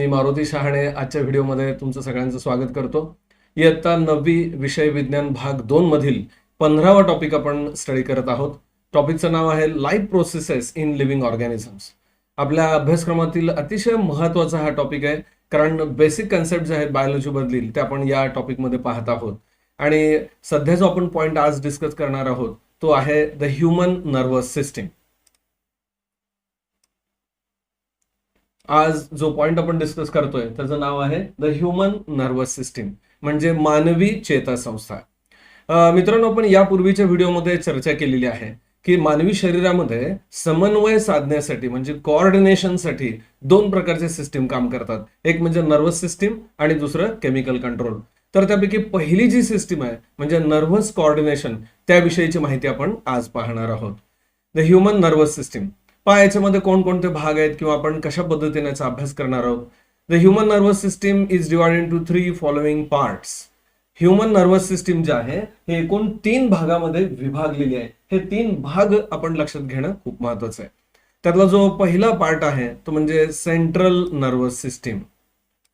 मारुती शहाणे आजच्या व्हिडिओमध्ये तुमचं सगळ्यांचं स्वागत करतो. इयत्ता 9वी विषय विज्ञान भाग 2 मधील 15वा टॉपिक आपण स्टडी करत आहोत. टॉपिकचं नाव आहे life processes in living organisms. आपल्या अभ्यासक्रमातील अतिशय महत्त्वाचा हा टॉपिक आहे, कारण बेसिक कन्सेप्ट जे आहेत बायोलॉजी मधील ते आपण या टॉपिकमध्ये पाहत आहोत. आणि सध्या जो आपण पॉइंट आज डिस्कस करणार आहोत तो आहे द ह्यूमन नर्वस सिस्टीम. आज जो पॉइंट आपण डिस्कस करतोय त्याचं नाव आहे द ह्यूमन नर्वस सिस्टीम, म्हणजे मानवी चेतासंस्था. मित्रांनो, आपण यापूर्वीच्या व्हिडिओमध्ये चर्चा केलेली आहे की मानवी शरीरामध्ये समन्वय साधण्यासाठी म्हणजे कोऑर्डिनेशनसाठी दोन प्रकारचे सिस्टीम काम करतात. एक म्हणजे नर्वस सिस्टीम आणि दुसरं केमिकल कंट्रोल. तर त्यापैकी पहिली जी सिस्टीम आहे म्हणजे नर्वस कोऑर्डिनेशन, त्याविषयीची माहिती आपण आज पाहणार आहोत. द ह्यूमन नर्वस सिस्टीम याच्यामध्ये कोणकोणते भाग आहेत किंवा आपण कशा पद्धतीने याचा अभ्यास करणार आहोत. The human nervous system is divided into 3 following parts. Human nervous system जे आहे हे एकूण 3 भागामध्ये विभागलेली आहे. हे 3 भाग आपण लक्षात घेणं खूप महत्वाचं आहे. त्यातला जो पहिला पार्ट आहे तो म्हणजे central nervous system.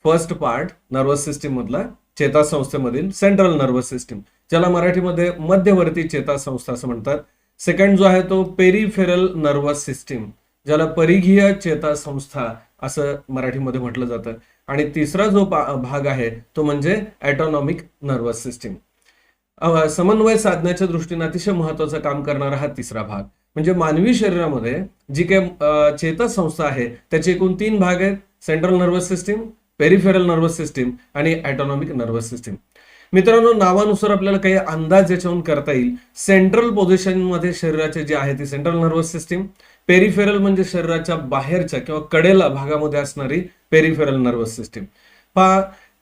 First part nervous system मधला चेतासंस्थेमधील सेंट्रल नर्वस सिस्टीम, ज्याला मराठीमध्ये मध्यवर्ती चेतासंस्था असं म्हणतात. सेकंड जो आहे तो पेरिफेरल नर्वस सिस्टीम, ज्याला परिघीय चेतासंस्था असं मराठीमध्ये म्हटलं जातं. आणि तिसरा जो भाग आहे तो म्हणजे ऑटोनॉमिक नर्वस सिस्टीम. समन्वय साधण्याच्या दृष्टीने अतिशय महत्वाचं काम करणारा हा तिसरा भाग. म्हणजे मानवी शरीरामध्ये जी काही चेतासंस्था आहे त्याचे एकूण 3 भाग आहेत: central nervous system, peripheral nervous system आणि ऑटोनॉमिक नर्वस सिस्टीम. मित्रांनो, नावानुसार आपल्याला काही अंदाज याच्यावरून करता येईल. सेंट्रल पोझिशन मध्ये शरीराचे जे आहे ती सेंट्रल नर्वस सिस्टीम, पेरिफेरल म्हणजे शरीराच्या बाहेरच्या किंवा कडेला भागामध्ये असणारी peripheral nervous system.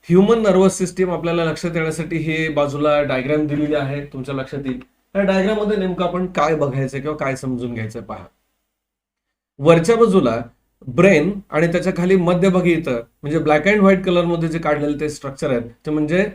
Human nervous system आपल्याला लक्षात येण्यासाठी हे बाजूला डायग्राम दिलेली आहे, तुमच्या लक्षात येईल. या डायग्राम मध्ये नेमकं आपण काय बघायचं किंवा काय समजून घ्यायचं पहा. वरच्या बाजूला ब्रेन आणि त्याच्या खाली मध्यभागी इथं म्हणजे ब्लॅक अँड व्हाईट कलर मध्ये जे काढलेले ते स्ट्रक्चर आहेत ते म्हणजे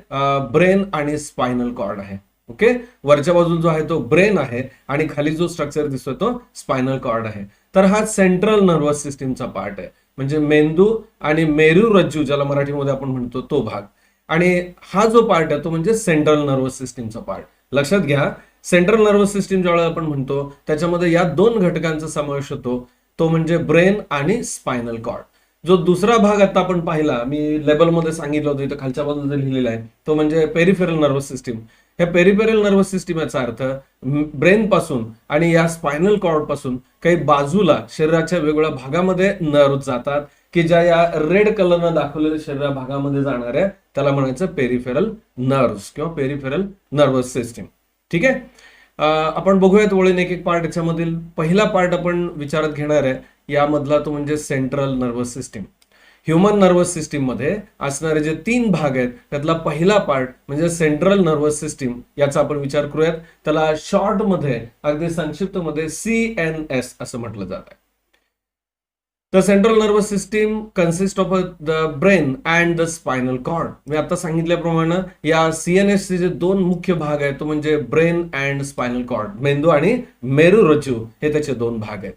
ब्रेन आणि स्पायनल कॉर्ड आहे. ओके, वरच्या बाजूला जो आहे तो ब्रेन आहे आणि खाली जो स्ट्रक्चर दिसतोय तो स्पायनल कॉर्ड आहे. तर हा सेंट्रल नर्वस सिस्टीमचा पार्ट आहे, म्हणजे मेंदू आणि मेरुरज्जू ज्याला मराठीमध्ये आपण म्हणतो तो भाग. आणि हा जो पार्ट आहे तो म्हणजे सेंट्रल नर्वस सिस्टीमचा पार्ट. लक्षात घ्या, सेंट्रल नर्वस सिस्टीम ज्यावेळेला आपण म्हणतो त्याच्यामध्ये या 2 घटकांचा समावेश होतो, तो म्हणजे ब्रेन आणि स्पायनल कॉर्ड. जो दुसरा भाग आता आपण पाहिला, मी लेबलमध्ये सांगितलं होतं, इथं खालच्या बाजूला लिहिलेला आहे, तो म्हणजे पेरिफेरल नर्वस सिस्टीम. हे पेरिफेरल नर्वस सिस्टीम याचा अर्थ ब्रेन पासून आणि या स्पायनल कॉर्ड पासून काही बाजूला शरीराच्या वेगवेगळ्या भागामध्ये नर्व्ह जातात की ज्या या रेड कलरनं दाखवलेल्या शरीरा भागामध्ये जाणाऱ्या त्याला म्हणायचं पेरिफेरल नर्व्स किंवा पेरिफेरल नर्वस सिस्टीम. ठीक आहे, आपण बघूयात वळून एक एक पार्ट. याच्यामधील पहिला पार्ट आपण विचारात घेणार आहे यामधला तो म्हणजे central nervous system. Human nervous system मध्ये असणारे जे 3 भाग आहेत त्यातला पहिला पार्ट म्हणजे सेंट्रल नर्वस सिस्टीम, याचा आपण विचार करूयात. त्याला शॉर्ट मध्ये अगदी संक्षिप्त मध्ये CNS असं म्हटलं जात आहे. The central nervous system consists of the brain and the spinal cord. मी आता सांगितल्याप्रमाणे या CNS चे जे 2 मुख्य भाग आहेत तो म्हणजे ब्रेन अँड स्पायनल कॉर्ड, मेंदू आणि मेरुरज्जू, हे त्याचे 2 भाग आहेत.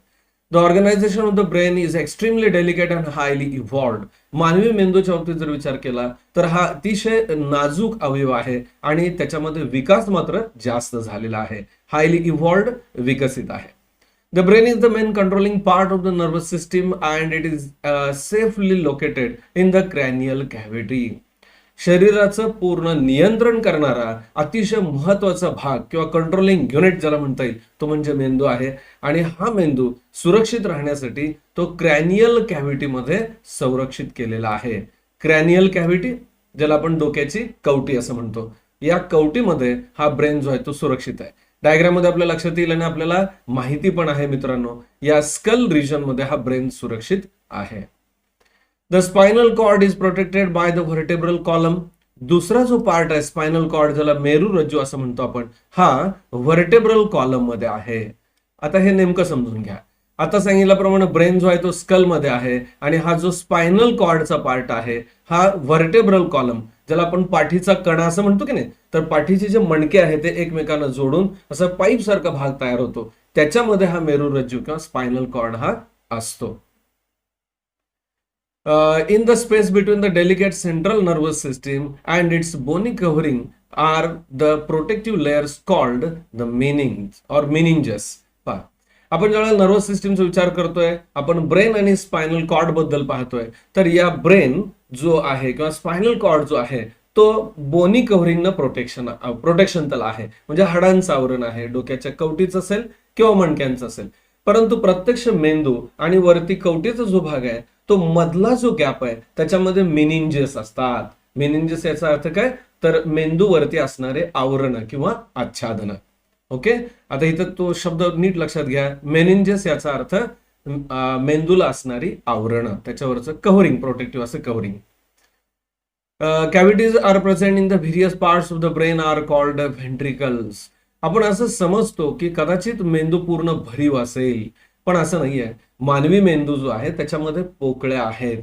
The organisation of the brain is extremely delicate and highly evolved. मानवी मेंदूच्या बाबतीत जर विचार केला तर हा अतिशय नाजूक अवयव आहे आणि त्याच्यामध्ये विकास मात्र जास्त झालेला आहे. हायली इव्हॉल्व्ड, विकसित आहे. The brain is the main controlling part of the nervous system and it is safely located in the cranial cavity. शरीराचं पूर्ण नियंत्रण करणारा अतिशय महत्वाचा भाग किंवा कंट्रोलिंग युनिट ज्याला म्हणता येईल तो म्हणजे मेंदू आहे. आणि हा मेंदू सुरक्षित राहण्यासाठी तो क्रॅनियल कॅव्हिटी मध्ये संरक्षित केलेला आहे. क्रॅनियल कॅव्हिटी ज्याला आपण डोक्याची कवटी असं म्हणतो, या कवटीमध्ये हा ब्रेन जो आहे तो सुरक्षित आहे. डायग्राम मध्ये आपल्या लक्षात येईल आणि आपल्याला माहिती पण आहे मित्रांनो, या स्कल रिजन मध्ये हा ब्रेन सुरक्षित आहे. The spinal cord is protected by the vertebral column. दुसरा जो पार्ट आहे स्पायनल कॉर्ड, ज्याला मेरुरज्जू असं म्हणतो आपण, हा व्हर्टेब्रल कॉलम मध्ये आहे. आता हे नेमकं समजून घ्या. आता सांगितल्याप्रमाणे ब्रेन जो आहे तो स्कल मध्ये आहे आणि हा जो स्पायनल कॉर्डचा पार्ट आहे हा व्हर्टेब्रल कॉलम, ज्याला आपण पाठीचा कणा असं म्हणतो की नाही, तर पाठीचे जे मणके आहेत ते एकमेकांना जोडून असं पाईप सारखा भाग तयार होतो, त्याच्यामध्ये हा मेरुरज्जू किंवा स्पायनल कॉर्ड हा असतो. In the space between the delicate central nervous system and its bony covering are the protective layers called the meninges or meninges. पहा, आपण ज्यावेळेला नर्वस सिस्टीमचा विचार करतोय, आपण ब्रेन आणि स्पायनल कॉर्ड बद्दल पाहतोय, तर या ब्रेन जो आहे किंवा स्पायनल कॉर्ड जो आहे तो बोनी कव्हरिंगनं प्रोटेक्शन त्याला आहे, म्हणजे हाडांचं आवरण आहे, डोक्याच्या कवटीचं असेल किंवा मणक्यांचं असेल. परंतु प्रत्यक्ष मेंदू आणि वरती कवटीचा जो भाग आहे तो मधला जो गॅप आहे त्याच्यामध्ये मेनिंजेस असतात. मेनिंजेस याचा अर्थ काय, तर मेंदूवरती असणारे आवरण किंवा आच्छादन. ओके, आता इथं तो शब्द नीट लक्षात घ्या. मेनिंजेस याचा अर्थ मेंदूला असणारी आवरण, त्याच्यावरचं कव्हरिंग, प्रोटेक्टिव्ह असं covering. Cavities are present in the various parts of the brain are called ventricles. आपण असं समजतो की कदाचित मेंदू पूर्ण भरीव असेल, पण असं नाहीये. मानवी मेंदू जो आहे त्याच्यामध्ये पोकळ्या आहेत,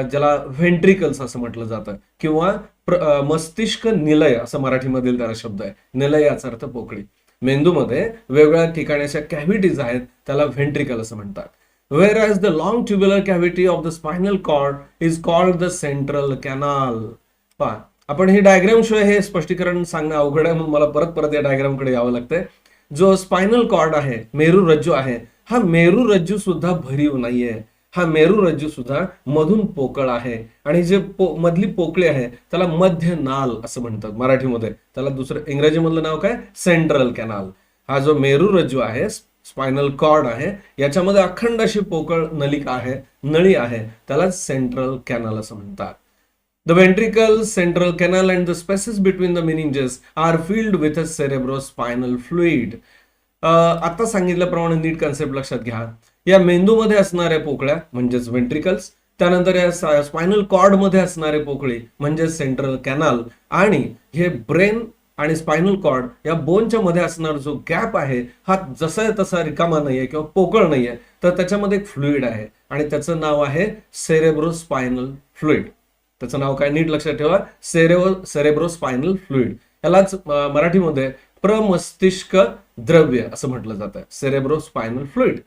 ज्याला व्हेंट्रिकल्स असं म्हटलं जातं, किंवा मस्तिष्क निलय असं मराठीमधील त्याला शब्द आहे. निलय याचा अर्थ पोकळी. मेंदूमध्ये वेगवेगळ्या ठिकाणी अशा कॅव्हिटीज आहेत, त्याला व्हेंट्रिकल असं म्हणतात. Whereas the long tubular cavity of the spinal cord is called the central canal. पहा, आपण ही डायग्राम शिवाय हे स्पष्टीकरण सांगणं अवघड आहे, म्हणून मला परत या डायग्राम कडे यावं लागतंय. जो स्पायनल कॉर्ड आहे, मेरुरज्जू आहे, हा मेरुरज्जू सुद्धा भरीव नाहीये. हा मेरुरज्जू सुद्धा मधून पोकळ आहे, आणि जे मधली पोकळी आहे त्याला मध्य नाल असं म्हणतात मराठीमध्ये. त्याला दुसरं इंग्रजीमधलं नाव काय, सेंट्रल कॅनाल. हा जो मेरुरज्जू आहे, स्पायनल कॉर्ड आहे, याच्यामध्ये अखंड अशी पोकळ नलिका आहे, नळी आहे, त्याला सेंट्रल कॅनल असं म्हणतात. The ventricle, central canal and the spaces between the meninges are filled with a cerebrospinal fluid. आता सांगितल्याप्रमाणे नीट कन्सेप्ट लक्षात घ्या. या मेंदूमध्ये असणाऱ्या पोकळ्या म्हणजेच वेंट्रिकल्स, त्यानंतर या स्पायनल कॉर्ड मध्ये असणारे पोकळी म्हणजे सेंट्रल कॅनल, आणि हे ब्रेन आणि स्पायनल कॉर्ड या बोनच्या मध्ये असणारा जो गॅप आहे हा जसा तसा रिकामा नाहीये किंवा पोकळ नाहीये, तर त्याच्यामध्ये एक फ्लुइड आहे आणि त्याचं नाव आहे सेरेब्रोस्पायनल फ्लुइड. त्याचं नाव काय, नीट लक्षात ठेवा, सेरेब्रोस्पायनल फ्लुइड. यालाच मराठीमध्ये प्रमस्तिष्क द्रव्य असं म्हटलं जातं, cerebrospinal fluid.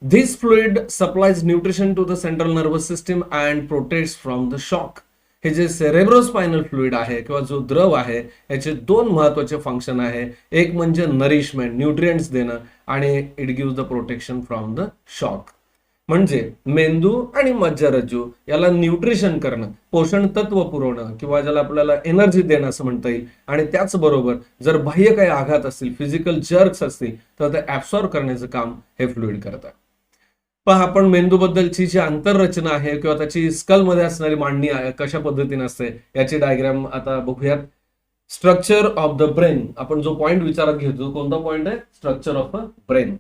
This fluid supplies nutrition to the central nervous system and protects from the shock. हे जे सेरेब्रोस्पायनल फ्लुइड आहे किंवा जो द्रव आहे याचे दोन महत्वाचे फंक्शन आहे. एक म्हणजे नरिशमेंट, न्यूट्रिएंट्स देणं, आणि it gives the protection from the shock. म्हणजे मेंदू आणि मज्जारज्जू याला न्यूट्रिशन करणं, पोषण तत्व पुरवणं, किंवा ज्याला आपल्याला एनर्जी देणं असं म्हणता येईल. आणि त्याचबरोबर जर बाह्य काही आघात असतील, फिजिकल जर्क्स असतील, तर ते ऍब्सॉर्ब करण्याचं काम हे फ्लुइड करतात. पहा, आपण मेंदूबद्दलची जी आंतररचना आहे किंवा त्याची स्कल मध्ये असणारी मांडणी आहे कशा पद्धतीने असते याची डायग्राम आता बघूयात. स्ट्रक्चर ऑफ द ब्रेन, आपण जो पॉइंट विचारात घेतो, कोणता पॉइंट आहे, स्ट्रक्चर ऑफ अ ब्रेन.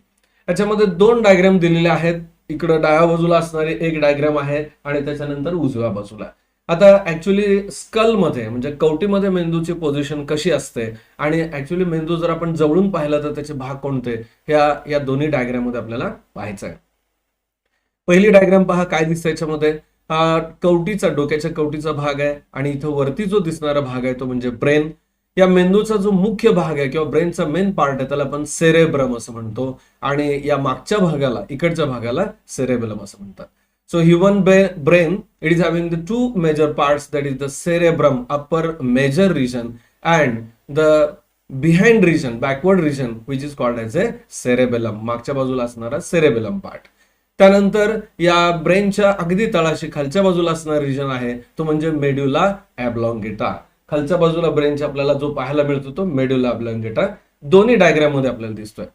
याच्यामध्ये दोन डायग्राम दिलेले आहेत. इकडं डाव्या बाजूला असणारी एक डायग्राम आहे आणि त्याच्यानंतर उजव्या बाजूला. आता ऍक्च्युली स्कल मध्ये म्हणजे कवटीमध्ये मेंदूची पोझिशन कशी असते, आणि ऍक्च्युली मेंदू जर आपण जवळून पाहिलं तर त्याचे भाग कोणते, या दोन्ही डायग्राम मध्ये आपल्याला पाहायचं आहे. पहिली डायग्राम पहा, काय दिसतं याच्यामध्ये, कवटीचा, डोक्याच्या कवटीचा भाग आहे, आणि इथं वरती जो दिसणारा भाग आहे तो म्हणजे ब्रेन. या मेंदूचा जो मुख्य भाग आहे किंवा ब्रेनचा मेन पार्ट आहे त्याला आपण सेरेब्रम असं म्हणतो, आणि या मागच्या भागाला, इकडच्या भागाला सेरेबेलम असं म्हणतात. So human brain, it is having the two major parts, that is the cerebrum, upper major region, and the behind region, backward region, which is called as a cerebellum, मागच्या बाजूला असणारा सेरेबेलम पार्ट. त्यानंतर या ब्रेनच्या अगदी तळाशी खालच्या बाजूला असणारा रिजन आहे तो म्हणजे मेड्युला ऑब्लॉंगेटा. खालच्या बाजूला ब्रेनच्या आपल्याला जो पाहायला मिळतो तो मेड्युला ऑब्लॉंगेटा दोन्ही डायग्राम मध्ये आपल्याला दिसतोय.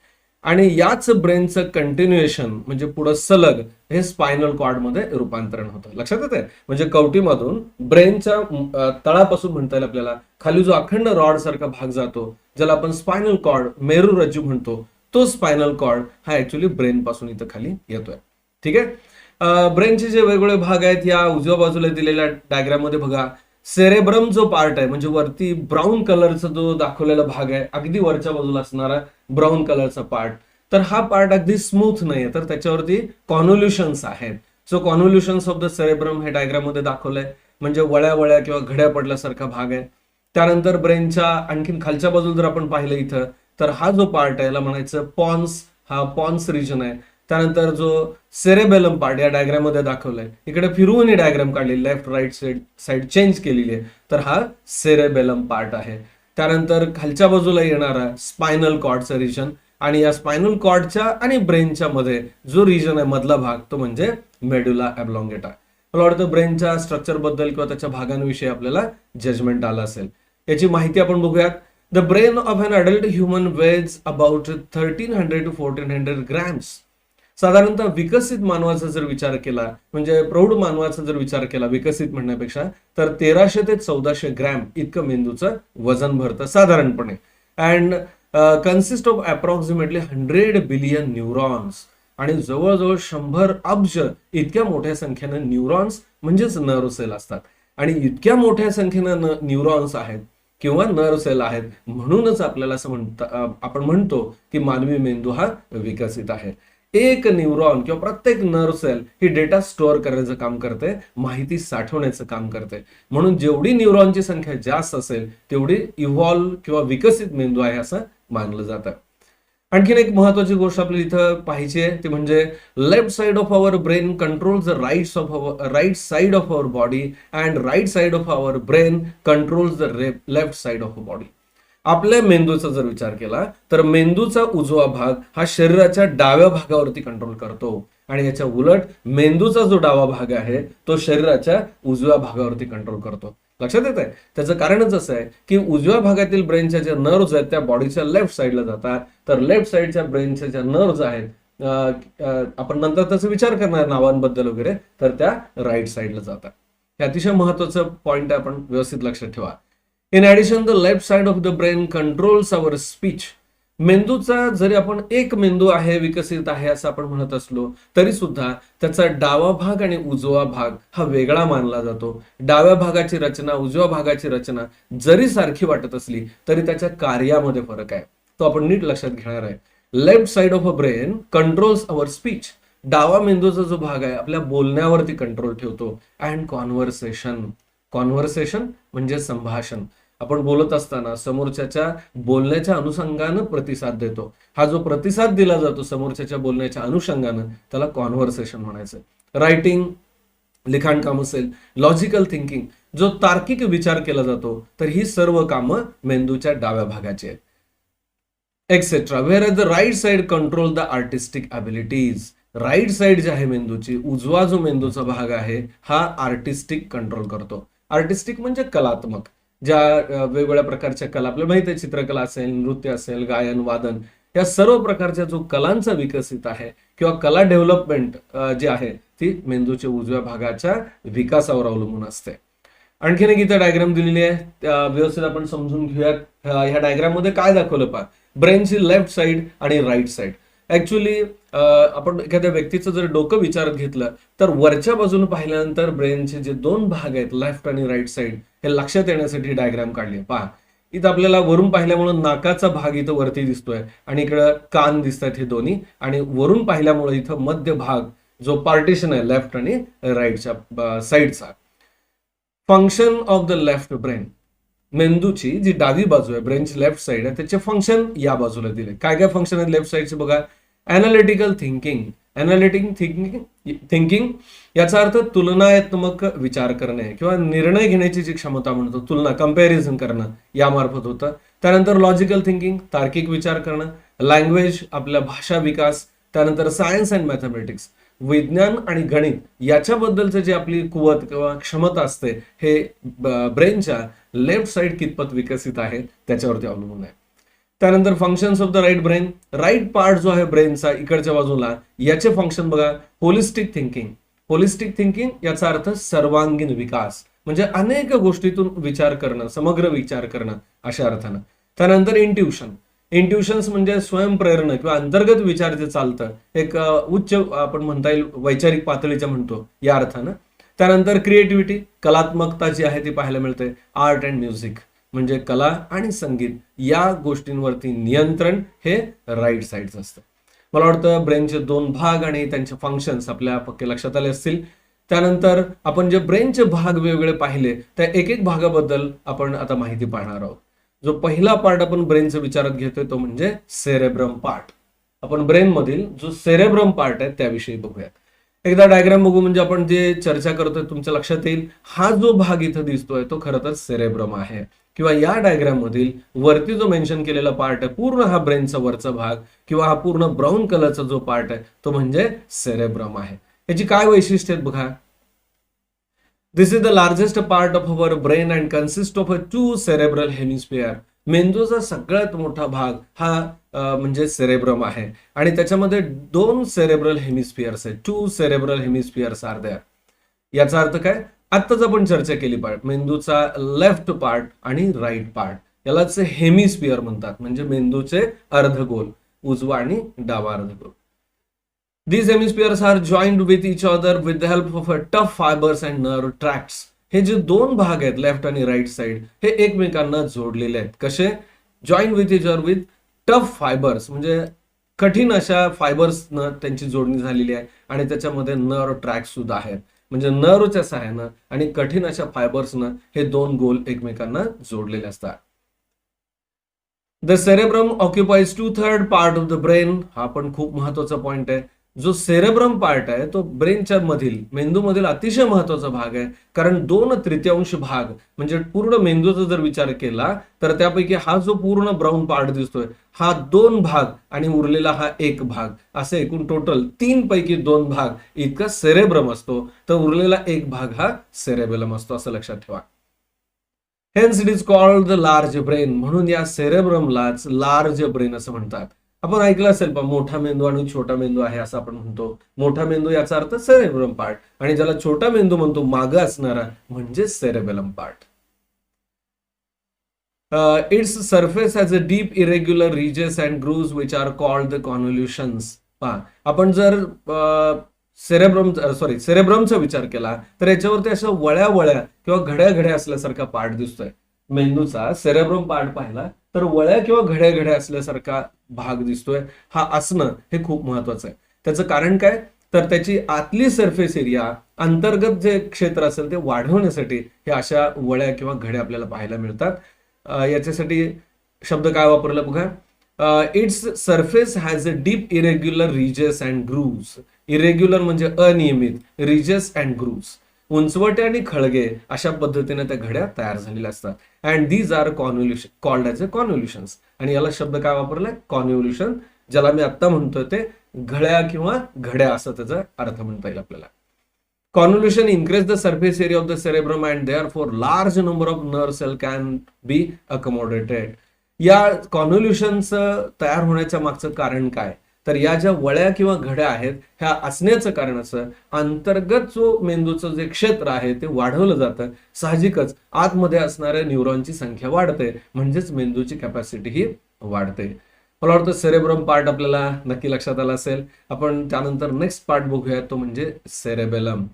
आणि याच ब्रेनचं कंटिन्युएशन म्हणजे पुढे सलग हे स्पायनल कॉर्ड मध्ये रूपांतरण होतं. लक्षात येते, म्हणजे कवटीमधून ब्रेनच्या तळापासून म्हणता येईल आपल्याला खाली जो अखंड रॉड सारखा भाग जातो, ज्याला आपण स्पायनल कॉर्ड, मेरुरज्जू म्हणतो, तो स्पायनल कॉर्ड हा ऍक्च्युली ब्रेन पासून इथं खाली येतोय. ठीक आहे. ब्रेनचे जे वेगवेगळे भाग आहेत या उजव्या बाजूला दिलेल्या डायग्राम मध्ये बघा. सेरेब्रम जो पार्ट आहे म्हणजे वरती ब्राऊन कलरचा जो दाखवलेला भाग आहे, अगदी वरच्या बाजूला असणारा ब्राऊन कलरचा पार्ट, तर हा पार्ट अगदी स्मूथ नाहीये, तर त्याच्यावरती कॉन्व्होल्युशन्स आहेत. सो कॉन्व्होल्युशन्स ऑफ द सेरेब्रम हे डायग्राम मध्ये दाखवलंय, म्हणजे वळ्या किंवा घड्या पडल्यासारखा भाग आहे. त्यानंतर ब्रेनच्या आणखीन खालच्या बाजूला जर आपण पाहिलं इथं, तर हा जो पार्ट आहे याला म्हणायचं पॉन्स, हा पॉन्स रिजन आहे. त्यानंतर जो सेरेबेलम पार्ट या डायग्राम मध्ये दाखवलाय, इकडे फिरवून ही डायग्राम काढली, लेफ्ट राईट साईड चेंज केलेली आहे, तर हा सेरेबेलम पार्ट आहे. त्यानंतर खालच्या बाजूला येणारा स्पायनल कॉर्डचा रिजन, आणि या स्पायनल कॉर्डच्या आणि ब्रेनच्या मध्ये जो रिजन आहे मधला भाग, तो म्हणजे मेडुला ऑब्लॉंगेटा. मला वाटतं ब्रेनच्या स्ट्रक्चर बद्दल किंवा त्याच्या भागांविषयी आपल्याला जजमेंट आलं असेल. याची माहिती आपण बघूयात. The brain of an adult human ways about 1300 to 1400 grams. साधारणतः विकसित मानवाचा जर विचार केला, म्हणजे प्रौढ मानवाचा जर विचार केला विकसित म्हणण्यापेक्षा, तर 1300 ते 1400 ग्रॅम इतकं मेंदूचं वजन भरतं साधारणपणे. And consist of approximately 100 billion neurons, आणि जवळजवळ 100 अब्ज इतक्या मोठ्या संख्येनं न्यूरॉन्स म्हणजेच नर्व सेल असतात. आणि इतक्या मोठ्या संख्येनं न्यूरॉन्स आहेत किंवा नर्व सेल आहेत, म्हणूनच आपल्याला असं आपण म्हणतो की मानवी मेंदू हा विकसित आहे. एक न्यूरॉन किंवा प्रत्येक नर्व सेल ही डेटा स्टोअर करायचं काम करते, माहिती साठवण्याचं काम करते. म्हणून जेवढी न्यूरॉनची संख्या जास्त असेल तेवढी इव्हॉल्व किंवा विकसित मेंदू आहे असं मानलं जातं. आणखीन एक महत्वाची गोष्ट आपल्याला इथं पाहिजे आहे, ती म्हणजे left side of our brain controls the right side of our body, and right side of our brain controls the left side of body. आपल्या मेंदूचा जर विचार केला तर मेंदूचा उजवा भाग हा शरीराच्या डाव्या भागावरती कंट्रोल करतो, आणि याच्या उलट मेंदूचा जो डावा भाग आहे तो शरीराच्या उजव्या भागावरती कंट्रोल करतो. लक्षात येत आहे? त्याचं कारणच असं आहे की उजव्या भागातील ब्रेनच्या ज्या नर्व्स आहेत त्या बॉडीच्या लेफ्ट साईडला जातात, तर लेफ्ट साईडच्या ब्रेनच्या ज्या नर्व्स आहेत, आपण नंतर त्याचा विचार करणार नावांबद्दल वगैरे, तर त्या राईट साईडला जातात. हे अतिशय महत्वाचं पॉइंट आहे, आपण व्यवस्थित लक्षात ठेवा. In addition the left side of the brain controls our speech. मेंदूचा जरी आपण एक मेंदू आहे, विकसित आहे असं आपण म्हणत असलो तरी सुद्धा त्याचा डावा भाग आणि उजवा भाग हा वेगळा मानला जातो. डाव्या भागाची रचना, उजव्या भागाची रचना जरी सारखी वाटत असली तरी त्याच्या कार्यामध्ये फरक आहे, तो आपण नीट लक्षात घेणार आहे. Left side of a brain controls our speech. डावा मेंदूचा जो भाग आहे आपल्या बोलण्यावरती कंट्रोल ठेवतो. अँड कॉन्व्हर्सेशन म्हणजे संभाषण. आपण बोलत असताना समोरच्याच्या बोलण्याच्या अनुषंगानं प्रतिसाद देतो. हा जो प्रतिसाद दिला जातो समोरच्याच्या बोलण्याच्या अनुषंगानं, त्याला कॉन्व्हर्सेशन म्हणायचं. रायटिंग, लिखाण काम असेल, लॉजिकल थिंकिंग, जो तार्किक विचार केला जातो, तर ही सर्व कामं मेंदूच्या डाव्या भागाची आहेत. Etcetera. Where the right side control the artistic abilities. Right side जी आहे मेंदूची, उजवा जो मेंदूचा भाग आहे हा आर्टिस्टिक कंट्रोल करतो. आर्टिस्टिक म्हणजे कलात्मक. ज्या वेगवेगळ्या प्रकारच्या कला आपल्याला माहिती आहे, चित्रकला असेल, नृत्य असेल, गायन, वादन, या सर्व प्रकारच्या जो कलांचा विकसित आहे किंवा कला डेव्हलपमेंट जी आहे ती मेंदूच्या उजव्या भागाच्या विकासावर अवलंबून असते. आणखीन एक इथं डायग्राम दिलेली आहे, व्यवस्थित आपण समजून घेऊयात. ह्या डायग्राम मध्ये काय दाखवलं पहा, ब्रेनची लेफ्ट साइड आणि राईट साइड. ऍक्च्युली आपण एखाद्या व्यक्तीचं जर डोकं विचारात घेतलं तर वरच्या बाजूने पाहिल्यानंतर ब्रेनचे जे दोन भाग आहेत, लेफ्ट आणि राईट साइड, हे लक्षात येण्यासाठी डायग्राम काढली. पहा, इथं आपल्याला वरून पाहिल्यामुळे नाकाचा भाग इथं वरती दिसतोय आणि इकडं कान दिसतात हे दोन्ही, आणि वरून पाहिल्यामुळे इथं मध्य भाग जो पार्टिशन आहे लेफ्ट आणि राईटच्या साईडचा. Function of the left brain. मेंदूची जी डावी बाजू आहे, ब्रेनची लेफ्ट साइड आहे, त्याचे फंक्शन या बाजूला दिले. काय काय फंक्शन आहेत लेफ्ट साइडचे बघा. Analytical thinking. थिंकिंग याचा अर्थ तुलनात्मक विचार करणे किंवा निर्णय घेण्याची जी क्षमता म्हणतो, तुलना, कंपॅरिझन करणं, यामार्फत होतं. त्यानंतर लॉजिकल थिंकिंग, तार्किक विचार करणं. लँग्वेज, आपला भाषा विकास. त्यानंतर सायन्स अँड मॅथमॅटिक्स, विज्ञान आणि गणित याच्याबद्दलचं जे आपली कुवत किंवा क्षमता असते, हे ब्रेनच्या लेफ्ट साइड कितपत विकसित आहे त्याच्यावरती अवलंबून आहे. त्यानंतर functions of the right brain. Right part जो आहे ब्रेनचा इकडच्या बाजूला, याचे फंक्शन बघा. Holistic thinking. होलिस्टिक थिंकिंग याचा अर्थ सर्वांगीण विकास, म्हणजे अनेक गोष्टीतून विचार करणं, समग्र विचार करणं अशा अर्थानं. त्यानंतर इंट्युशन. इंट्युशन्स म्हणजे स्वयंप्रेरणा किंवा अंतर्गत विचार जे चालतं, एक उच्च आपण म्हणता येईल वैचारिक पातळीच्या म्हणतो या अर्थानं. त्यानंतर क्रिएटिव्हिटी, कलात्मकता जी आहे ती पाहायला मिळते. आर्ट अँड म्युझिक म्हणजे कला आणि संगीत या गोष्टींवरती नियंत्रण हे राईट साईडचं असतं. मला वाटतं ब्रेनचे दोन भाग आणि त्यांचे फंक्शन्स आपल्या पक्के लक्षात आले असतील. त्यानंतर आपण जे ब्रेनचे भाग वेगवेगळे पाहिले त्या एक एक भागाबद्दल आपण आता माहिती पाहणार आहोत. जो पहिला पार्ट आपण ब्रेनचा विचारात घेतोय तो म्हणजे सेरेब्रम पार्ट. आपण ब्रेन मधील जो सेरेब्रम पार्ट आहे त्याविषयी बघूयात. एकदा डायग्राम बघू म्हणजे आपण जे चर्चा करतोय तुमच्या लक्षात येईल. हा जो भाग इथं दिसतोय तो खरं तर सेरेब्रम आहे, किंवा या डायग्राम मधील वरती जो मेन्शन केलेला पार्ट आहे पूर्ण हा ब्रेनचा वरचा भाग किंवा हा पूर्ण ब्राऊन कलरचा जो पार्ट आहे तो म्हणजे सेरेब्रम आहे. याची काय वैशिष्ट्य आहेत बघा. This is the largest part of our brain and consist of a 2 cerebral hemisphere. मेंदूचा सगळ्यात मोठा भाग हा म्हणजे सेरेब्रम आहे आणि त्याच्यामध्ये 2 सेरेब्रल हेमिस्फिअर्स आहेत. 2 सेरेब्रल हेमिस्फिअर्स आर देअर. याचा अर्थ काय, आत्ताच आपण चर्चा केली पार्ट मेंदूचा लेफ्ट पार्ट आणि राईट पार्ट यालाच हेमिस्फिअर म्हणतात, म्हणजे मेंदूचे अर्धगोल, उजवा आणि डावा अर्धगोल. These hemispheres are joined with each other with the help of a tough fibers and nerve tracts. हे जे 2 भाग आहेत लेफ्ट आणि राईट साइड हे एकमेकांना जोडलेले आहेत. कसे? Join with each other with tough fibres, म्हणजे कठीण अशा फायबर्सनं त्यांची जोडणी झालेली आहे आणि त्याच्यामध्ये नर्व ट्रॅक्ट सुद्धा आहेत, म्हणजे नर्वच्या सहाय्यानं आणि कठीण अशा फायबर्सनं हे 2 गोल एकमेकांना जोडलेले असतात. The cerebrum occupies 2/3 part of the brain. हा पण खूप महत्वाचा पॉइंट आहे. जो सेरेब्रम पार्ट आहे तो ब्रेनच्या मधील मेंदूमधील अतिशय महत्वाचा भाग आहे, कारण 2/3 भाग म्हणजे पूर्ण मेंदूचा जर विचार केला तर त्यापैकी हा जो पूर्ण ब्राऊन पार्ट दिसतोय हा 2 भाग आणि उरलेला हा 1 भाग, असे एकूण टोटल 3 पैकी 2 भाग इतका सेरेब्रम असतो, तर उरलेला 1 भाग हा सेरेबेलम असतो, असं लक्षात ठेवा. Hence it is called the large brain. म्हणून या सेरेब्रमलाच लार्ज ब्रेन असं म्हणतात. आपण ऐकलं असेल पण मोठा मेंदू आणि छोटा मेंदू आहे असं आपण म्हणतो. मोठा मेंदू याचा अर्थ सेरेब्रम पार्ट आणि ज्याला छोटा मेंदू म्हणतो मागं असणारा म्हणजे cerebellum part. Its surface has a deep irregular ridges and grooves which are called the convolutions. पहा, आपण जर सेरेब्रमचा विचार केला तर याच्यावरती अशा वळ्या वळ्या किंवा घड्या घड्या असल्यासारखा पार्ट दिसतोय. मेंदूचा सेरेब्रम पार्ट पाहिला तर वळ्या किंवा घड्या घड्या असल्यासारखा भाग दिसतोय. हा असणं हे खूप महत्वाचं आहे. त्याचं कारण काय, तर त्याची आतली सरफेस एरिया, अंतर्गत जे क्षेत्र असेल ते वाढवण्यासाठी हे अशा वळ्या किंवा घड्या आपल्याला पाहायला मिळतात. याच्यासाठी शब्द काय वापरला बघा. Its surface has a deep irregular ridges and grooves. Irregular म्हणजे अनियमित, रिजेस अँड ग्रूव्स उंचवटे आणि खळगे अशा पद्धतीने त्या घड्या तयार झालेल्या असतात. And these are convolution called as a convolutions. आणि याला शब्द काय वापरलाय, कॉन्व्होल्युशन, ज्याला मी आता म्हणतोय ते घड्या किंवा घड्या असं त्याचा अर्थ म्हणता येईल आपल्याला. Convolution increase the surface area of the cerebrum and therefore large number of nerve cell can be accommodated. या कॉन्व्होल्युशनचं तयार होण्याच्या मागचं कारण काय, तर या ज्या वळ्या किंवा घड्या आहेत ह्या असण्याचं कारण असं, अंतर्गत जो मेंदूचं जे क्षेत्र आहे ते वाढवलं जातं. साहजिकच आतमध्ये असणाऱ्या न्यूरॉनची संख्या वाढते, म्हणजेच मेंदूची कॅपॅसिटी ही वाढते. मला वाटतं सेरेब्रम पार्ट आपल्याला नक्की लक्षात आला असेल. आपण त्यानंतर नेक्स्ट पार्ट बघूया, तो म्हणजे सेरेबेलम.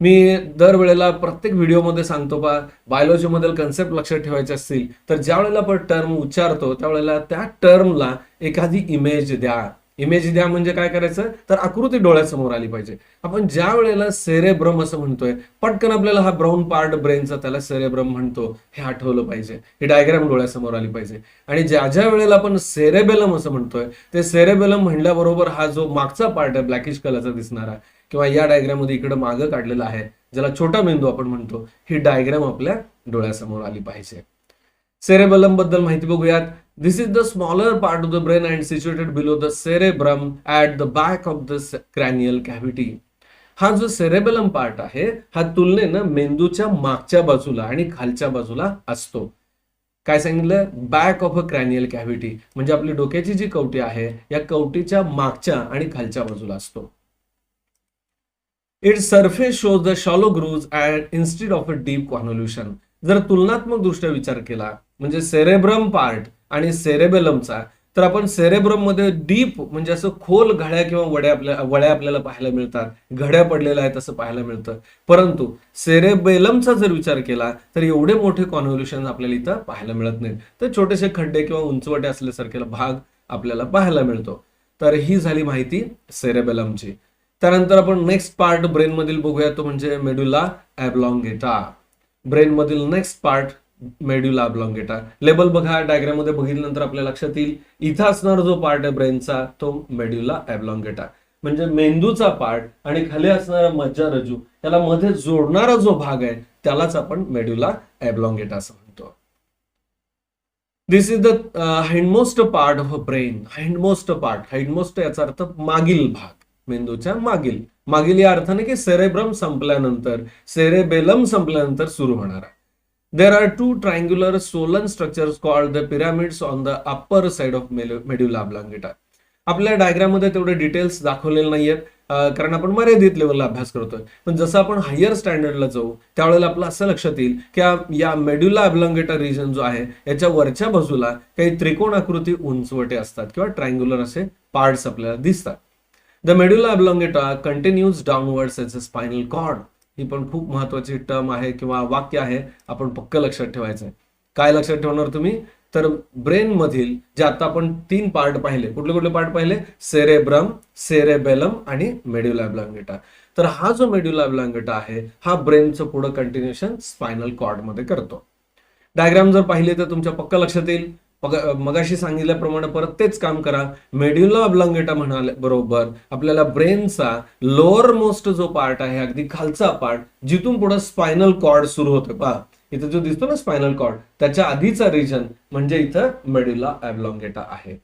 मी दरवेळेला प्रत्येक व्हिडिओमध्ये सांगतो बा, बायोलॉजीमधील कन्सेप्ट लक्षात ठेवायचे असतील तर ज्या वेळेला आपण टर्म उच्चारतो त्यावेळेला त्या टर्मला एखादी इमेज द्या. इमेज द्या म्हणजे काय करायचं, तर आकृती डोळ्यासमोर आली पाहिजे. आपण ज्या वेळेला सेरेब्रम असं म्हणतोय पटकन आपल्याला हा ब्राऊन पार्ट ब्रेनचा त्याला सेरेब्रम म्हणतो हे आठवलं पाहिजे, ही डायग्राम डोळ्यासमोर आली पाहिजे. आणि ज्या वेळेला आपण सेरेबेलम असं म्हणतोय ते सेरेबेलम म्हणल्याबरोबर हा जो मागचा पार्ट आहे ब्लॅकिश कलरचा दिसणारा किंवा या डायग्राम मध्ये इकडे मागं काढलेला आहे ज्याला छोटा मेंदू आपण म्हणतो, ही डायग्राम आपल्या डोळ्यासमोर आली पाहिजे. सेरेबेलम बद्दल माहिती बघूयात. This is the smaller part of the brain and situated below the cerebrum at the back of the cranial cavity. हा जो सेरेबेलम पार्ट आहे हा तुलनेनं मेंदूच्या मागच्या बाजूला आणि खालच्या बाजूला असतो. काय सांगितलं, back of a cranial cavity, म्हणजे आपली डोक्याची जी कवटी आहे या कवटीच्या मागच्या आणि खालच्या बाजूला असतो. Its surface shows the shallow grooves and instead of a deep convolution. जर तुलनात्मक दृष्ट्या विचार केला म्हणजे सेरेब्रम पार्ट आणि सेरेबेलमचा, तर आपण सेरेब्रम मध्ये डीप म्हणजे असं खोल घड्या किंवा वळ्या आपल्याला पाहायला मिळतात, घड्या पडलेल्या आहेत असं पाहायला मिळतं. परंतु सेरेबेलमचा जर विचार केला तर एवढे मोठे कॉन्व्होल्युशन आपल्याला इथं पाहायला मिळत नाहीत, तर छोटेसे खड्डे किंवा उंचवटे असल्यासारखे भाग आपल्याला पाहायला मिळतो. तर ही झाली माहिती सेरेबेलमची. त्यानंतर आपण नेक्स्ट पार्ट ब्रेन मधील बघूया, तो म्हणजे मेडुला ऑब्लॉंगेटा. ब्रेन मधील नेक्स्ट पार्ट मेड्युला ऑब्लॉंगेटा. लेबल बघा, डायग्राम मध्ये बघितल्यानंतर आपल्या लक्षात येईल इथं असणारा जो पार्ट आहे ब्रेनचा तो मेड्युला ऑब्लॉंगेटा, म्हणजे मेंदूचा पार्ट आणि खाली असणारा मज्जारज्जू त्याला मध्ये जोडणारा जो भाग आहे त्यालाच आपण मेड्युला ऑब्लॉंगेटा असं म्हणतो. This is the hindmost part of a brain. Hindmost part, hindmost याचा अर्थ मागील भाग, मेंदूच्या मागील. मागील या अर्थाने की सेरेब्रम संपल्यानंतर, सेरेबेलम संपल्यानंतर सुरू होणारा. There are two triangular swollen structures called the pyramids on the upper side of medulla oblongata. आपल्या डायग्राम मध्ये तेवढे डिटेल्स दाखवलेले नाहीयेत, कारण आपण मर्यादित लेवलला अभ्यास करतोय. पण जसं आपण हायर स्टँडर्डला जाऊ त्यावेळेला आपलं असं लक्षात येईल की या मेड्युला ऑब्लॉंगेटा रिजन जो आहे याच्या वरच्या बाजूला काही त्रिकोणाकृती उंचवटे असतात किंवा ट्रायंग्युलर असे पार्ट्स आपल्याला दिसतात. The medulla oblongata continues downwards as a spinal cord. ही पण खूप महत्वाची टर्म आहे किंवा वाक्य आहे, आपण पक्क लक्षात ठेवायचं आहे. काय लक्षात ठेवणार तुम्ही, तर ब्रेन मधील जे आता आपण 3 पार्ट पाहिले, कुठले कुठले पार्ट पाहिले, सेरेब्रम, सेरेबेलम आणि मेड्युला ऑब्लॉंगेटा. तर हा जो मेड्युला ऑब्लॉंगेटा आहे हा ब्रेनचं पुढे कंटिन्युएशन स्पायनल कॉर्ड मध्ये करतो. डायग्राम जर पाहिले तर तुमच्या पक्क लक्षात येईल. मगाशी सांगितल्याप्रमाणे परत तेच काम करा. मेड्युला ऑब्लॉंगेटा म्हणाले बरोबर आपल्याला ब्रेनचा लोअर मोस्ट जो पार्ट आहे, अगदी खालचा पार्ट, जिथून पुढे स्पायनल कॉर्ड सुरू होतो, पहा इथं जो दिसतो ना स्पायनल कॉर्ड, त्याच्या आधीचा रिजन म्हणजे इथं मेड्युला ऑब्लॉंगेटा आहे.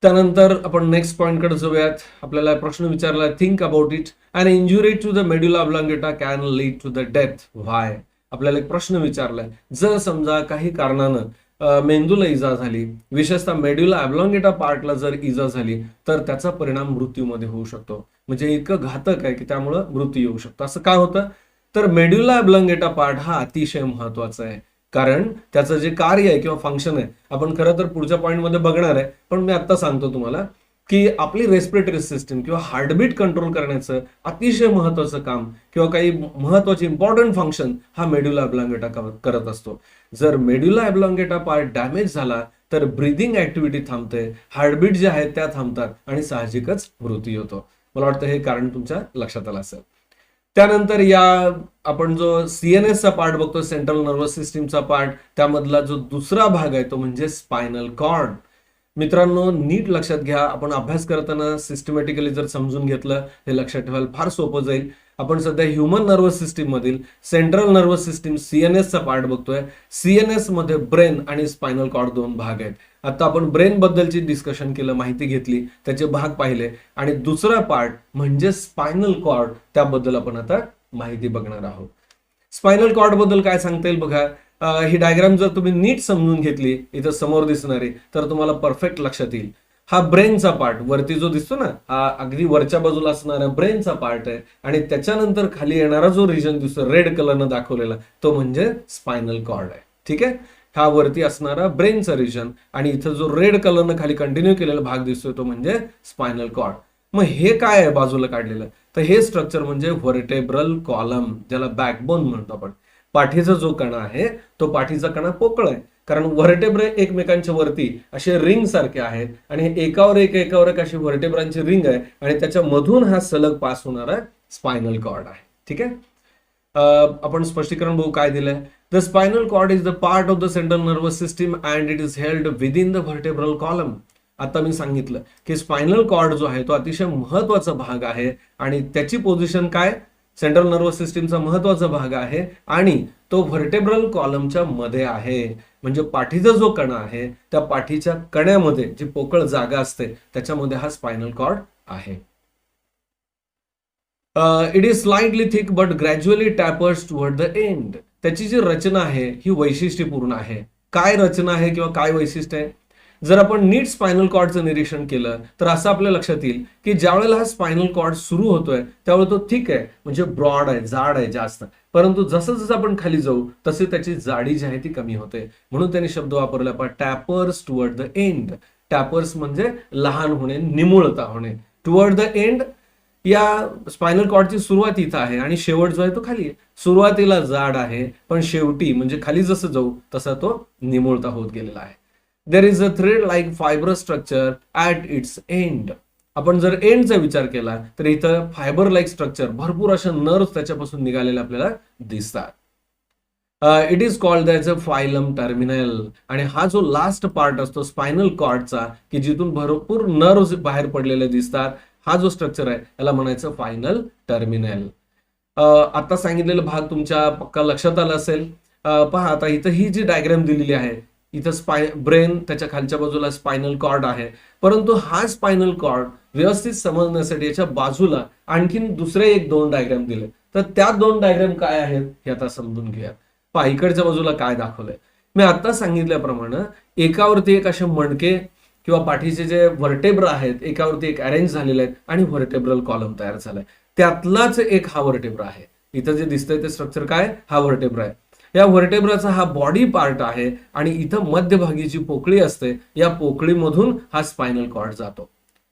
त्यानंतर आपण नेक्स्ट पॉइंट कडे जाऊयात. आपल्याला प्रश्न विचारला, think about it, an injury to the medulla oblongata can lead to the death. Why? आपल्याला एक प्रश्न विचारलाय, जर समजा काही कारणानं मेंदूला इजा झाली, विशेषतः मेड्युला ऑब्लॉंगेटा पार्टला जर इजा झाली तर त्याचा परिणाम मृत्यूमध्ये होऊ शकतो. म्हणजे इतकं घातक आहे की त्यामुळे मृत्यू येऊ शकतो. असं काय होतं, तर मेड्युला ऑब्लॉंगेटा पार्ट हा अतिशय महत्वाचा आहे, कारण त्याचं जे कार्य आहे किंवा फंक्शन आहे आपण खरं तर पुढच्या पॉईंटमध्ये बघणार आहे, पण मी आता सांगतो तुम्हाला की आपली रेस्पिरेटरी सिस्टीम किंवा हार्टबीट कंट्रोल करण्याचं अतिशय महत्वाचं काम किंवा काही महत्वाचे इम्पॉर्टंट फंक्शन हा मेड्युला ऑब्लॉंगेटा करत असतो. जर मेड्युला ऑब्लॉंगेटा पार्ट डॅमेज झाला तर ब्रीदिंग ऍक्टिव्हिटी थांबते, हार्टबीट जे आहेत त्या थांबतात आणि साहजिकच मृत्यू होतो. मला वाटतं हे कारण तुमच्या लक्षात आलं असेल. त्यानंतर या आपण जो सीएनएस चा पार्ट बघतो, सेंट्रल नर्वस सिस्टीमचा पार्ट, त्यामधला जो दुसरा भाग आहे तो म्हणजे स्पायनल कॉर्ड. मित्रांनो नीट लक्षात घ्या, आपण अभ्यास करताना सिस्टमॅटिकली जर समजून घेतलं हे लक्षात ठेवायला फार सोपं जाईल. आपण सध्या ह्युमन नर्वस सिस्टीम मधील सेंट्रल नर्वस सिस्टीम सीएनएस चा पार्ट बघतोय. सीएनएस मध्ये ब्रेन आणि स्पायनल कॉर्ड 2 भाग आहेत. आता आपण ब्रेन बद्दलची डिस्कशन केलं, माहिती घेतली, त्याचे भाग पाहिले, आणि दुसरा पार्ट म्हणजे स्पायनल कॉर्ड, त्याबद्दल आपण आता माहिती बघणार आहोत. स्पायनल कॉर्ड बद्दल काय सांगता येईल बघा. ही डायग्राम जर तुम्ही नीट समजून घेतली, इथं समोर दिसणारी, तर तुम्हाला परफेक्ट लक्षात येईल. हा ब्रेनचा पार्ट वरती जो दिसतो ना, हा अगदी वरच्या बाजूला असणारा ब्रेनचा पार्ट आहे, आणि त्याच्यानंतर खाली येणारा जो रिजन दिसतो रेड कलरनं दाखवलेला तो म्हणजे स्पायनल कॉर्ड आहे. ठीक आहे, हा वरती असणारा ब्रेनचा रिजन, आणि इथं जो रेड कलरनं खाली कंटिन्यू केलेला भाग दिसतोय तो म्हणजे स्पायनल कॉर्ड. मग हे काय आहे बाजूला काढलेलं, तर हे स्ट्रक्चर म्हणजे व्हर्टेब्रल कॉलम, ज्याला बॅकबोन म्हणतो आपण. पाठीचा जो कणा आहे तो पाठीचा कणा पोकळ आहे, कारण व्हर्टेब्रे एकमेकांच्या वरती असे रिंग सारखे आहेत, आणि एकावर एक अशी व्हर्टेब्रांची रिंग आहे, आणि त्याच्या मधून हा सलग पास होणारा स्पायनल कॉर्ड आहे. ठीक आहे, आपण स्पष्टीकरण बघू काय दिलंय. The spinal cord is the part of the central nervous system and it is held within the vertebral column. आता मी सांगितलं की स्पायनल कॉर्ड जो आहे तो अतिशय महत्वाचा भाग आहे, आणि त्याची पोझिशन काय, सेंट्रल नर्वस सिस्टीमचा महत्वाचा भाग आहे, आणि तो व्हर्टेब्रल कॉलमच्या मध्ये आहे. म्हणजे पाठीचा जो कणा आहे त्या पाठीच्या कण्यामध्ये जी पोकळ जागा असते त्याच्यामध्ये हा स्पायनल कॉर्ड आहे. It is slightly thick but gradually tapers toward the end. त्याची जी रचना आहे ही वैशिष्ट्यपूर्ण आहे. काय रचना आहे किंवा काय वैशिष्ट्य आहे, जर आपण नीट स्पायनल कॉर्डचं निरीक्षण केलं तर असं आपल्या लक्षात येईल की ज्या वेळेला हा स्पायनल कॉर्ड सुरू होतोय त्यावेळेला तो थिक आहे, म्हणजे ब्रॉड आहे, जाड आहे जास्त, परंतु जसं जसं आपण खाली जाऊ तसे त्याची जाडी जी आहे ती कमी होते. म्हणून त्यांनी शब्द वापरला आपण tapers toward the end. Tapers म्हणजे लहान होणे, निमुळता होणे. टुवर्ड द एंड, या स्पायनल कॉर्डची सुरुवात इथं आहे आणि शेवट जो आहे तो खाली आहे. सुरुवातीला जाड आहे पण शेवटी म्हणजे खाली जसं जाऊ तसा तो निमुळता होत गेलेला आहे. There is a thread like fibre structure at it's end. आपण जर एंडचा विचार केला तर इथं फायबर लाईक स्ट्रक्चर, भरपूर अशा नर्व्ह त्याच्यापासून निघालेल्या आपल्याला दिसतात. It is called as a phylum terminal. आणि हा जो लास्ट पार्ट असतो स्पायनल कॉर्डचा, की जिथून भरपूर नर्व्स बाहेर पडलेले दिसतात, हा जो स्ट्रक्चर आहे याला म्हणायचं फायनल टर्मिनल. आता सांगितलेला भाग तुमच्या पक्का लक्षात आला असेल. पहा आता इथं ही जी डायग्राम दिलेली आहे, इथं ब्रेन, त्याच्या खालच्या बाजूला स्पायनल कॉर्ड आहे. परंतु हा स्पायनल कॉर्ड व्यवस्थित समजण्यासाठी याच्या बाजूला आणखीन दुसरे एक दोन डायग्राम दिले. तर त्या दोन डायग्राम काय आहेत हे आता समजून घेऊया. पहा इकडच्या बाजूला काय दाखवलंय. मी आता सांगितल्याप्रमाणे एकावरती एक असे मणके किंवा पाठीचे जे व्हर्टेब्रा आहेत एकावरती एक अरेंज झालेले आहेत आणि व्हर्टेब्रल कॉलम तयार झालाय. त्यातलाच एक हा व्हर्टेब्रा आहे. इथं जे दिसतंय ते स्ट्रक्चर काय, हा व्हर्टेब्रा आहे. या व्हर्टेब्राचा हा बॉडी पार्ट आहे आणि इथं मध्यभागी जी पोकळी असते या पोकळीमधून हा स्पायनल कॉर्ड जातो.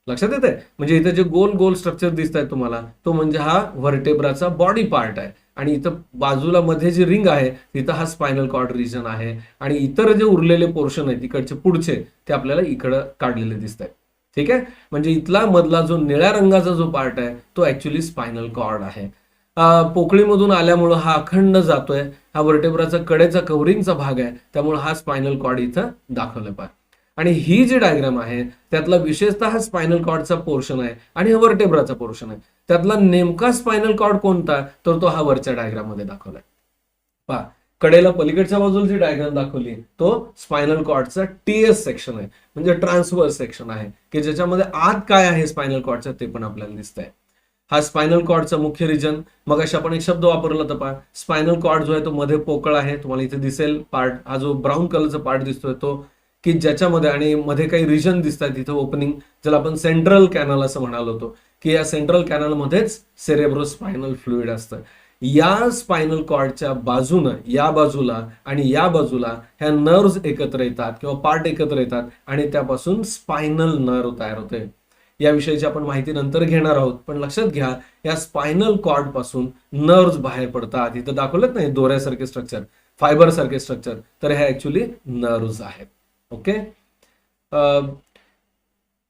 लक्षात येते. म्हणजे इथं जे गोल गोल स्ट्रक्चर दिसत आहे तुम्हाला, तो म्हणजे हा व्हर्टेब्राचा बॉडी पार्ट आहे. आणि इथं बाजूला मध्ये जी रिंग आहे तिथं हा स्पायनल कॉर्ड रिजन आहे. आणि इतर जे उरलेले पोर्शन आहेत तिकडचे पुढचे ते आपल्याला इकडं काढलेले दिसत आहेत. ठीक आहे. म्हणजे इथला मधला जो निळ्या रंगाचा जो पार्ट आहे तो ऍक्च्युली स्पायनल कॉर्ड आहे. पोकळीमधून आल्यामुळं हा अखंड जातोय. हा व्हर्टेब्राचा कडेचा कव्हरिंगचा भाग आहे, त्यामुळे हा स्पायनल कॉर्ड इथं दाखवलं पाहिजे. आणि ही जी डायग्राम आहे त्यातला विशेषतः हा स्पायनल कॉर्डचा पोर्शन आहे आणि हा व्हर्टेब्राचा पोर्शन आहे. त्यातला नेमका स्पायनल कॉर्ड कोणता, तर तो हा वरच्या डायग्राम मध्ये दाखवलाय. पहा कडेला पलीकडच्या बाजूला जी डायग्राम दाखवली तो स्पायनल कॉर्डचा टीएस सेक्शन आहे, म्हणजे ट्रान्सवर्स सेक्शन आहे, की ज्याच्यामध्ये आत काय आहे स्पायनल कॉर्डचा ते पण आपल्याला दिसतंय. हा स्पायनल कॉर्डचा मुख्य रिजन. मग अशा आपण एक शब्द वापरला तर पहा स्पायनल कॉर्ड जो आहे तो मध्ये पोकळ आहे, तुम्हाला इथे दिसेल पार्ट, हा जो ब्राऊन कलरचा पार्ट दिसतोय तो, की ज्याच्यामध्ये आणि मध्ये काही रिजन दिसतात इथं ओपनिंग, ज्याला आपण सेंट्रल कॅनल असं म्हणालो होतो, की या सेंट्रल कॅनल मध्येच सेरेब्रोस्पायनल फ्लुइड असतं. या स्पायनल कॉर्डच्या बाजूनं, या बाजूला आणि या बाजूला ह्या नर्व्स एकत्र येतात किंवा पार्ट एकत्र येतात आणि त्यापासून स्पायनल नर्व तयार होते. याविषयीची आपण माहिती नंतर घेणार आहोत, पण लक्षात घ्या या स्पायनल कॉर्ड पासून नर्व्स बाहेर पडतात. इथं दाखवलेत नाही दोऱ्यासारखे स्ट्रक्चर, फायबर सारखे स्ट्रक्चर, तर हे ऍक्च्युली नर्व्स आहेत. ओके.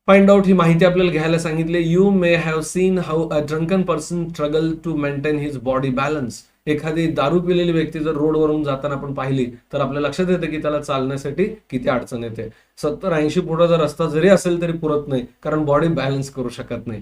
फाइंड आउट ही माहिती आपल्याला घ्यायला सांगितले. You may have seen how a drunken person struggle to maintain his body balance. एखादी दारू पिलेली व्यक्ती जर रोडवरून जाताना आपण पाहिली तर आपल्या लक्षात येतं की त्याला चालण्यासाठी किती अडचण येते. 70-80 फुटाचा रस्ता जरी असेल तरी पुरत नाही, कारण बॉडी बॅलन्स करू शकत नाही.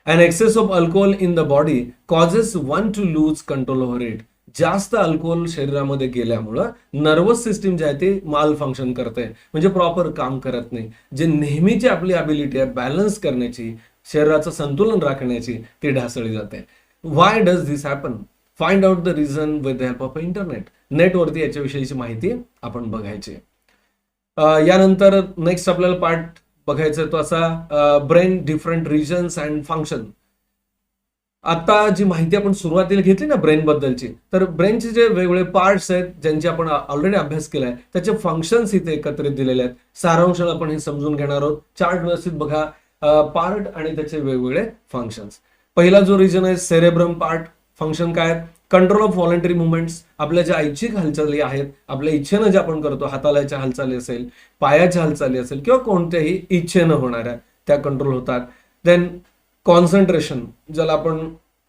An excess of alcohol in the body causes one to lose control over it. जास्त अल्कोहोल शरीरामध्ये गेल्यामुळं नर्वस सिस्टीम जे आहे ते माल फंक्शन करते, म्हणजे प्रॉपर काम करत नाही. जे नेहमीची आपली अबिलिटी आहे बॅलन्स करण्याची, शरीराचं संतुलन राखण्याची, ती ढासळली जाते. Why does this happen? Find out the reason with the help of internet. नेटवरती याच्याविषयीची माहिती आपण बघायची. यानंतर नेक्स्ट आपल्याला पार्ट बघायचा तो असा brain different regions and function. आता जी माहिती आपण सुरुवातीला घेतली ना ब्रेन बद्दलची, तर ब्रेनचे जे वेगवेगळे पार्ट्स आहेत ज्यांचे आपण ऑलरेडी अभ्यास केलाय त्याचे फंक्शन्स इथे एकत्रित दिलेले आहेत. सारांशाला आपण हे समजून घेणार आहोत. चार्ट व्यवस्थित बघा, पार्ट आणि त्याचे वेगवेगळे फंक्शन्स. पहिला जो रिजन आहे सेरेब्रम पार्ट. फंक्शन काय? Control of voluntary movements. आपल्या ज्या ऐच्छिक हालचाली आहेत, आपल्या इच्छेनं जे आपण करतो, हातालाच्या हालचाली असेल, पायाच्या हालचाली असेल किंवा कोणत्याही इच्छेनं होणाऱ्या, त्या कंट्रोल होतात. देन कॉन्सन्ट्रेशन, ज्याला आपण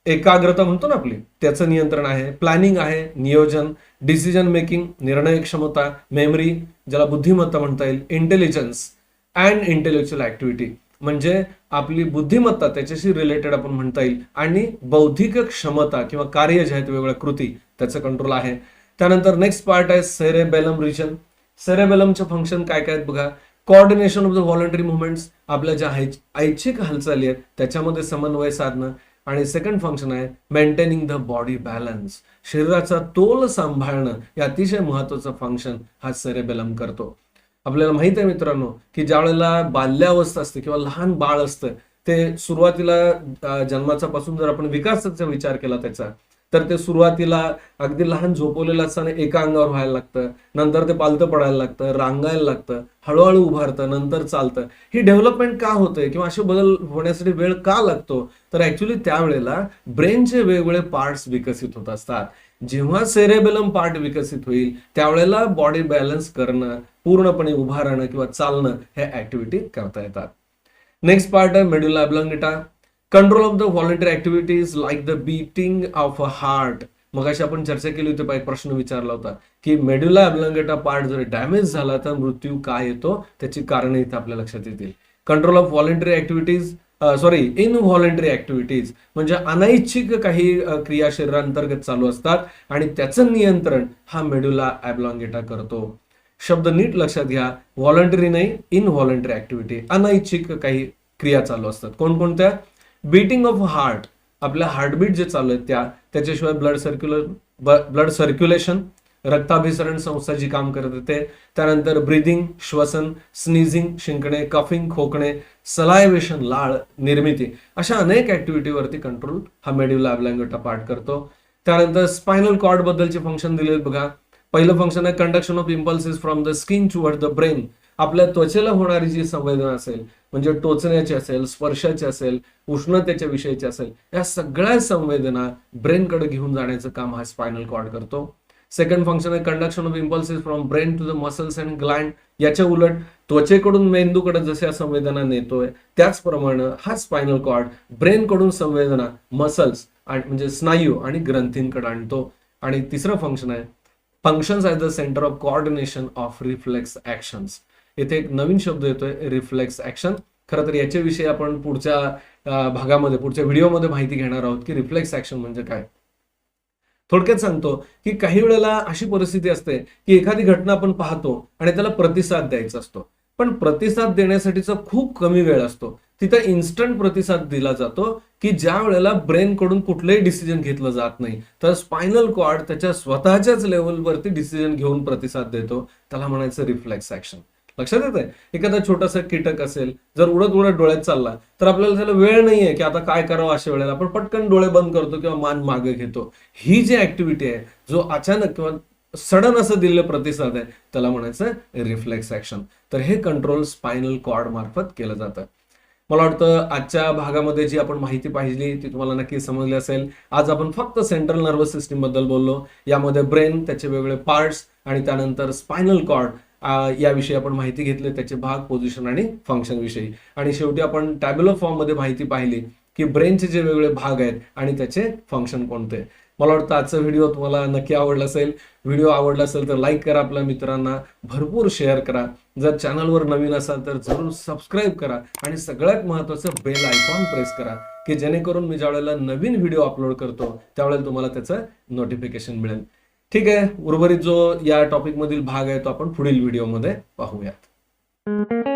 एकाग्रता म्हणतो ना आपली, त्याचं नियंत्रण आहे. प्लॅनिंग आहे, नियोजन. डिसिजन मेकिंग, निर्णय क्षमता. मेमरी, ज्याला बुद्धिमत्ता म्हणता येईल. इंटेलिजन्स अँड इंटेलेक्च्युअल ऍक्टिव्हिटी, म्हणजे आपली बुद्धिमत्ता त्याच्याशी रिलेटेड आपण म्हणता येईल. आणि बौद्धिक क्षमता किंवा कार्य जे आहेत वेगवेगळ्या कृती, त्याचं कंट्रोल आहे. त्यानंतर नेक्स्ट पार्ट आहे सेरेबेलम रिजन. सेरेबेलमचे फंक्शन काय काय आहेत बघा. Coordination of the voluntary movements, आपल्या ज्या ऐच्छिक हालचाली आहेत त्याच्यामध्ये समन्वय साधणं. आणि सेकंड फंक्शन आहे मेंटेनिंग द बॉडी बॅलन्स, शरीराचा तोल सांभाळणं. हे अतिशय महत्वाचं फंक्शन हा सेरेबेलम करतो. आपल्याला माहित आहे मित्रांनो की ज्या वेळेला बाल्यावस्था असते किंवा लहान बाळ असतं, ते सुरुवातीला जन्माचा पासून जर आपण विकासाचा विचार केला त्याचा, तर ते सुरुवातीला अगदी लहान झोपवलेलं असताना एका अंगावर व्हायला लागतं, नंतर ते पालतं पडायला लागतं, रांगायला लागतं, हळूहळू उभारतं, नंतर चालतं. ही डेव्हलपमेंट का होते किंवा असे बदल होण्यासाठी वेळ का लागतो? तर ऍक्च्युली त्यावेळेला ब्रेनचे वेगवेगळे पार्ट्स विकसित होत असतात. जेव्हा सेरेबेलम पार्ट विकसित होईल त्यावेळेला बॉडी बॅलन्स करणं, पूर्णपणे उभा राहणं किंवा चालणं हे ऍक्टिव्हिटी करता येतात. नेक्स्ट पार्ट आहे medulla oblongata. Control of the voluntary activities like the beating of a heart. मगाशी आपण चर्चा केली होती, एक प्रश्न विचारला होता की मेड्युला ऑब्लांगेटा पार्ट जर डॅमेज झाला तर मृत्यू काय येतो, त्याची कारणे इथे आपल्या लक्षात येतील. Control of voluntary activities, इनव्हॉलंटरी activities म्हणजे अनैच्छिक काही क्रिया शरीरांतर्गत चालू असतात आणि त्याचं नियंत्रण हा मेड्युला ऑब्लांगेटा करतो. शब्द नीट लक्षात घ्या, व्हॉलंटरी नाही, इनव्हॉलंटरी ऍक्टिव्हिटी, अनैच्छिक काही क्रिया चालू असतात. कोणकोणत्या? बीटिंग ऑफ हार्ट, आपल्या हार्टबीट जे चालू आहेत त्याच्याशिवाय ब्लड सर्क्युलेशन, रक्ताभिसरण संस्था जी काम करत होते, त्यानंतर ब्रीदिंग, श्वसन, स्नीझिंग, शिंकणे, कफिंग, खोकणे, सलायवेशन, लाळ निर्मिती, अशा अनेक ऍक्टिव्हिटीवरती कंट्रोल हा मेड्युला ऑब्लांगेटा पार्ट करतो. त्यानंतर स्पायनल कॉर्ड बद्दलचे फंक्शन दिले बघा. पहिलं फंक्शन आहे conduction of impulses from the skin toward the brain. आपल्या त्वचेला होणारी जी संवेदना असेल, म्हणजे टोचण्याची असेल, स्पर्शाची असेल, उष्णतेच्या विषयीची असेल, या सगळ्या संवेदना ब्रेनकडे घेऊन जाण्याचं काम हा स्पायनल कॉर्ड करतो. सेकंड फंक्शन आहे conduction of impulses from brain to the muscles and gland. याच्या उलट त्वचेकडून मेंदूकडे जशा संवेदना नेतोय त्याचप्रमाणे हा स्पायनल कॉर्ड ब्रेनकडून संवेदना मसल्स म्हणजे स्नायू आणि ग्रंथींकडे आणतो. आणि तिसरं फंक्शन आहे functions at the centre of coordination of reflex actions. इथे एक नवीन शब्द येतोय, रिफ्लेक्स ऍक्शन. खरं तर याच्याविषयी आपण पुढच्या भागामध्ये, पुढच्या व्हिडिओमध्ये माहिती घेणार आहोत की रिफ्लेक्स ऍक्शन म्हणजे काय. थोडक्यात सांगतो की काही वेळेला अशी परिस्थिती असते की एखादी घटना आपण पाहतो आणि त्याला प्रतिसाद द्यायचा असतो, पण प्रतिसाद देण्यासाठीचा खूप कमी वेळ असतो. तिथं इन्स्टंट प्रतिसाद दिला जातो की ज्या वेळेला ब्रेनकडून कुठलंही डिसिजन घेतलं जात नाही, तर स्पायनल कॉर्ड त्याच्या स्वतःच्याच लेवलवरती डिसिजन घेऊन प्रतिसाद देतो. त्याला म्हणायचं रिफ्लेक्स ऍक्शन. लक्षात येत आहे? एखादा छोटासा कीटक असेल, जर उडत उडत डोळ्यात चालला तर आपल्याला त्याला वेळ नाहीये की आता काय करावं, अशा वेळेला आपण पटकन डोळे बंद करतो किंवा मान मागे घेतो. ही जी ऍक्टिव्हिटी आहे, जो अचानक किंवा सडन असं दिलेलं प्रतिसाद आहे, त्याला म्हणायचं रिफ्लेक्स ऍक्शन. तर हे कंट्रोल स्पायनल कॉर्ड मार्फत केलं जातं. मला वाटतं आजच्या भागामध्ये जी आपण माहिती पाहिली ती तुम्हाला नक्की समजली असेल. आज आपण फक्त सेंट्रल नर्वस सिस्टीम बद्दल बोललो. यामध्ये ब्रेन, त्याचे वेगवेगळे पार्ट्स आणि त्यानंतर स्पायनल कॉर्ड याविषयी आपण माहिती घेतली, त्याचे भाग, पोझिशन आणि फंक्शन विषयी. आणि शेवटी आपण टॅब्युलर फॉर्म मध्ये माहिती पाहिली की ब्रेनचे जे वेगवेगळे भाग आहेत आणि त्याचे फंक्शन कोणते. मला वाटतं आजचा व्हिडिओ तुम्हाला नक्की आवडला असेल. व्हिडिओ आवडला असेल तर लाईक करा, आपल्या मित्रांना भरपूर शेअर करा. जर चॅनलवर नवीन असाल तर जरूर सबस्क्राईब करा आणि सगळ्यात महत्त्वाचं बेल आयकॉन प्रेस करा की जेणेकरून मी ज्यावेळेला नवीन व्हिडिओ अपलोड करतो त्यावेळेला तुम्हाला त्याचं नोटिफिकेशन मिळेल. ठीक आहे, उर्वरित जो या टॉपिक मधील भाग आहे तो आपण पुढील व्हिडिओमध्ये पाहूयात.